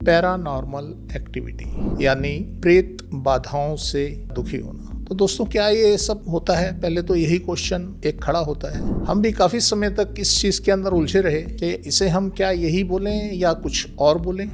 Paranormal activity यानी प्रेत बाधाओं से दुखी होना। तो दोस्तों, क्या ये सब होता है? पहले तो यही क्वेश्चन एक खड़ा होता है। हम भी काफी समय तक इस चीज के अंदर उलझे रहे कि इसे हम क्या यही बोलें या कुछ और बोलें।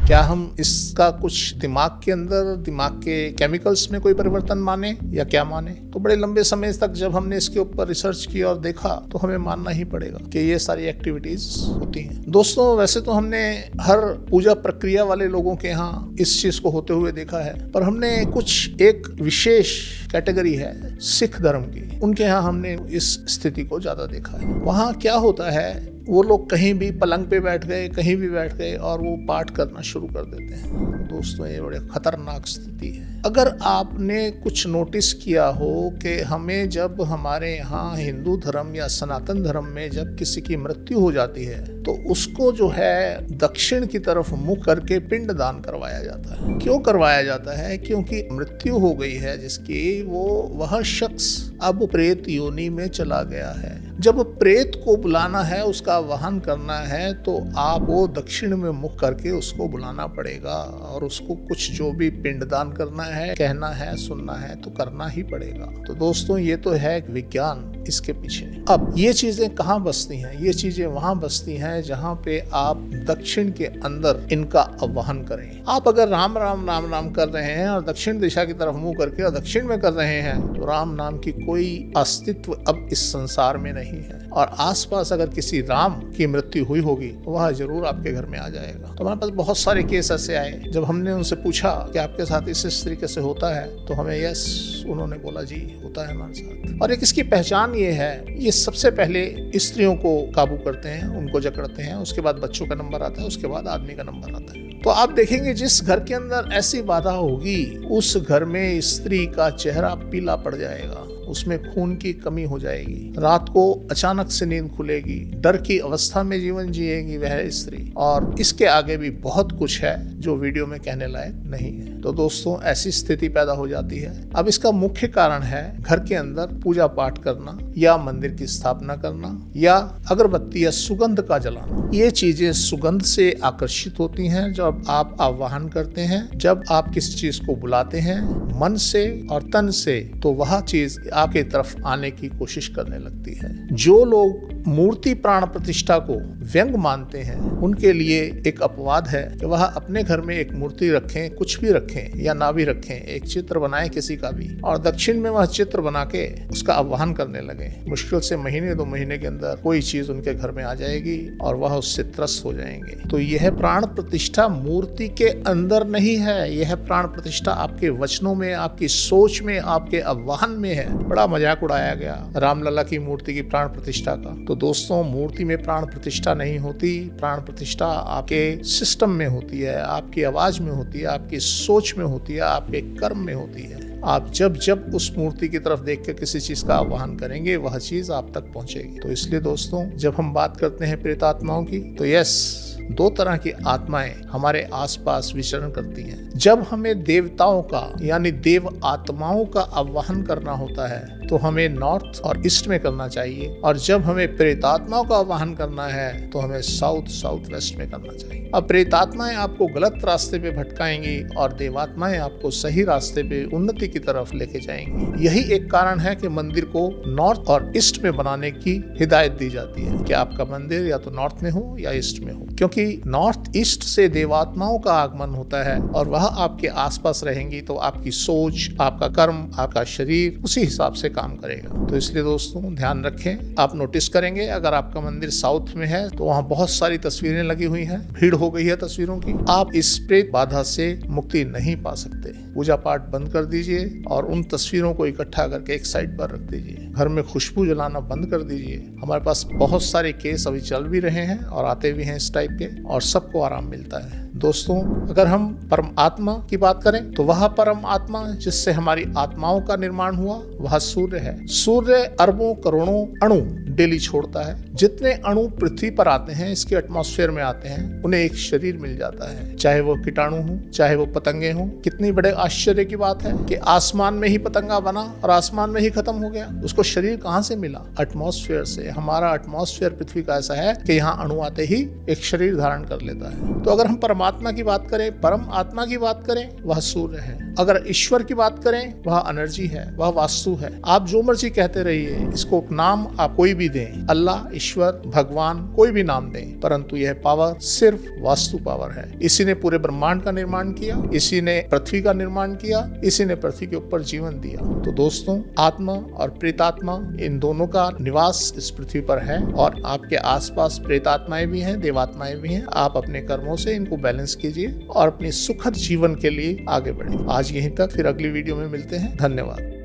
क्या हम इसका कुछ दिमाग के अंदर, दिमाग के केमिकल्स में कोई परिवर्तन माने या क्या माने? तो बड़े लंबे समय तक जब हमने इसके ऊपर रिसर्च की और देखा तो हमें मानना ही पड़ेगा कि ये सारी एक्टिविटीज होती हैं। दोस्तों, वैसे तो हमने हर पूजा प्रक्रिया वाले लोगों के यहाँ इस चीज को होते हुए देखा है, पर हमने कुछ एक विशेष कैटेगरी है सिख धर्म की, उनके यहाँ हमने इस स्थिति को ज्यादा देखा है। वहाँ क्या होता है, वो लोग कहीं भी पलंग पे बैठ गए, कहीं भी बैठ गए और वो पाठ करना शुरू कर देते हैं। दोस्तों, ये बड़े खतरनाक स्थिति है। अगर आपने कुछ नोटिस किया हो कि हमें जब हमारे यहाँ हिंदू धर्म या सनातन धर्म में जब किसी की मृत्यु हो जाती है तो उसको जो है दक्षिण की तरफ मुख करके पिंड दान करवाया जाता है। क्यों करवाया जाता है? क्योंकि मृत्यु हो गई है जिसकी, वह शख्स अब प्रेत योनि में चला गया है। जब प्रेत को बुलाना है, उसका वाहन करना है, तो आपको दक्षिण में मुख करके उसको बुलाना पड़ेगा और उसको कुछ जो भी पिंडदान करना है, कहना है, सुनना है तो करना ही पड़ेगा। तो दोस्तों, ये तो है एक विज्ञान इसके पीछे। अब ये चीजें कहाँ बसती हैं? ये चीजें वहां बसती हैं जहां पे आप दक्षिण के अंदर इनका आवाहन करें। आप अगर राम राम राम राम कर रहे हैं और दक्षिण दिशा की तरफ मुंह करके और दक्षिण में कर रहे हैं तो राम नाम की कोई अस्तित्व अब इस संसार में नहीं है। और आसपास अगर किसी राम की मृत्यु हुई होगी तो वह जरूर आपके घर में आ जाएगा। तो हमारे पास बहुत सारे केस ऐसे आए, जब हमने उनसे पूछा कि आपके साथ इस तरीके से होता है तो हमें यस उन्होंने बोला जी होता है हमारे साथ। और एक इसकी पहचान ये है, ये सबसे पहले स्त्रियों को काबू करते हैं, उनको जकड़ते हैं, उसके बाद बच्चों का नंबर आता है, उसके बाद आदमी का नंबर आता है। तो आप देखेंगे जिस घर के अंदर ऐसी बाधा होगी उस घर में स्त्री का चेहरा पीला पड़ जाएगा, उसमें खून की कमी हो जाएगी, रात को अचानक से नींद खुलेगी, डर की अवस्था में जीवन जिएगी वह स्त्री। और इसके आगे भी बहुत कुछ है जो वीडियो में कहने लायक नहीं है। तो दोस्तों, ऐसी स्थिति पैदा हो जाती है। अब इसका मुख्य कारण है घर के अंदर पूजा पाठ करना या मंदिर की स्थापना करना या अगरबत्ती या सुगंध का जलाना। ये चीजें सुगंध से आकर्षित होती हैं जब आप आह्वान करते हैं, जब आप किसी चीज को बुलाते हैं मन से और तन से, तो वह चीज आपके तरफ आने की कोशिश करने लगती है। जो लोग मूर्ति प्राण प्रतिष्ठा को व्यंग मानते हैं उनके लिए एक अपवाद है कि वह अपने घर में एक मूर्ति रखें, कुछ भी रखें या ना भी रखें, एक चित्र बनाए किसी का भी और दक्षिण में वह चित्र बना के उसका आह्वान करने लगे। मुश्किल से महीने 2 महीने के अंदर कोई चीज उनके घर में आ जाएगी और वह उससे त्रस्त हो जाएंगे। तो यह प्राण प्रतिष्ठा मूर्ति के अंदर नहीं है, यह प्राण प्रतिष्ठा आपके वचनों में, आपकी सोच में, आपके आह्वान में है। बड़ा मजाक उड़ाया गया रामलला की मूर्ति की प्राण प्रतिष्ठा का। तो दोस्तों, मूर्ति में प्राण प्रतिष्ठा नहीं होती, प्राण प्रतिष्ठा आपके सिस्टम में होती है, आपकी आवाज में होती है, आपकी सोच में होती है, आपके कर्म में होती है। आप जब जब उस मूर्ति की तरफ देख कर किसी चीज का आह्वान करेंगे वह चीज आप तक पहुंचेगी। तो इसलिए दोस्तों, जब हम बात करते हैं प्रेत आत्माओं की तो यस, 2 तरह की आत्माएं हमारे आसपास विचरण करती हैं। जब हमें देवताओं का यानी देव आत्माओं का आह्वान करना होता है तो हमें नॉर्थ और ईस्ट में करना चाहिए, और जब हमें प्रेतात्माओं का आह्वान करना है तो हमें साउथ वेस्ट में करना चाहिए। अब प्रेतात्माएं आपको गलत रास्ते पे भटकाएंगी और देवात्माएं आपको सही रास्ते पे उन्नति की तरफ लेके जाएंगी। यही एक कारण है कि मंदिर को नॉर्थ और ईस्ट में बनाने की हिदायत दी जाती है कि आपका मंदिर या तो नॉर्थ में हो या ईस्ट में हो, क्योंकि नॉर्थ ईस्ट से देवात्माओं का आगमन होता है और वह आपके आसपास रहेंगी तो आपकी सोच, आपका कर्म, आपका शरीर उसी हिसाब से काम करेगा। तो इसलिए दोस्तों, ध्यान रखें। आप नोटिस करेंगे अगर आपका मंदिर साउथ में है तो वहाँ बहुत सारी तस्वीरें लगी हुई हैं, भीड़ हो गई है तस्वीरों की। आप इस प्रेत बाधा से मुक्ति नहीं पा सकते। पूजा पाठ बंद कर दीजिए और उन तस्वीरों को इकट्ठा करके एक साइड पर रख दीजिए। घर में खुशबू जलाना बंद कर दीजिए। हमारे पास बहुत सारे केस अभी चल भी रहे हैं और आते भी हैं इस टाइप के, और सबको आराम मिलता है। दोस्तों, अगर हम परम आत्मा की बात करें तो वह परम आत्मा जिससे हमारी आत्माओं का निर्माण हुआ वह सूर्य है। सूर्य अरबों करोड़ों अणु डेली छोड़ता है। जितने अणु पृथ्वी पर आते हैं, इसके एटमॉस्फेयर में आते हैं, उन्हें एक शरीर मिल जाता है, चाहे वो कीटाणु हो, चाहे वो पतंगे हों। कितनी बड़े आश्चर्य की बात है कि आसमान में ही पतंगा बना और आसमान में ही खत्म हो गया। उसको शरीर कहां से मिला? एटमॉस्फेयर से। हमारा एटमॉस्फेयर पृथ्वी का ऐसा है कि यहाँ अणु आते ही एक शरीर धारण कर लेता है। तो अगर हम परमात्मा की बात करें, परम आत्मा की बात करें, वह सूर्य है। अगर ईश्वर की बात करें, वह एनर्जी है, वह वास्तु है। आप जो मर्जी कहते रहिए, इसको नाम आप कोई भी दें, अल्लाह, ईश्वर, भगवान, कोई भी नाम दें, परंतु यह पावर सिर्फ वास्तु पावर है। इसी ने पूरे ब्रह्मांड का निर्माण किया, इसी ने पृथ्वी का निर्माण किया, इसी ने पृथ्वी के ऊपर जीवन दिया। तो दोस्तों, आत्मा और प्रेतात्मा, इन दोनों का निवास इस पृथ्वी पर है और आपके आसपास प्रेतात्माएं भी हैं, देवात्माएं भी हैं। आप अपने कर्मों से इनको बैलेंस कीजिए और अपनी सुखद जीवन के लिए आगे बढ़े। आज यहीं तक, फिर अगली वीडियो में मिलते हैं। धन्यवाद।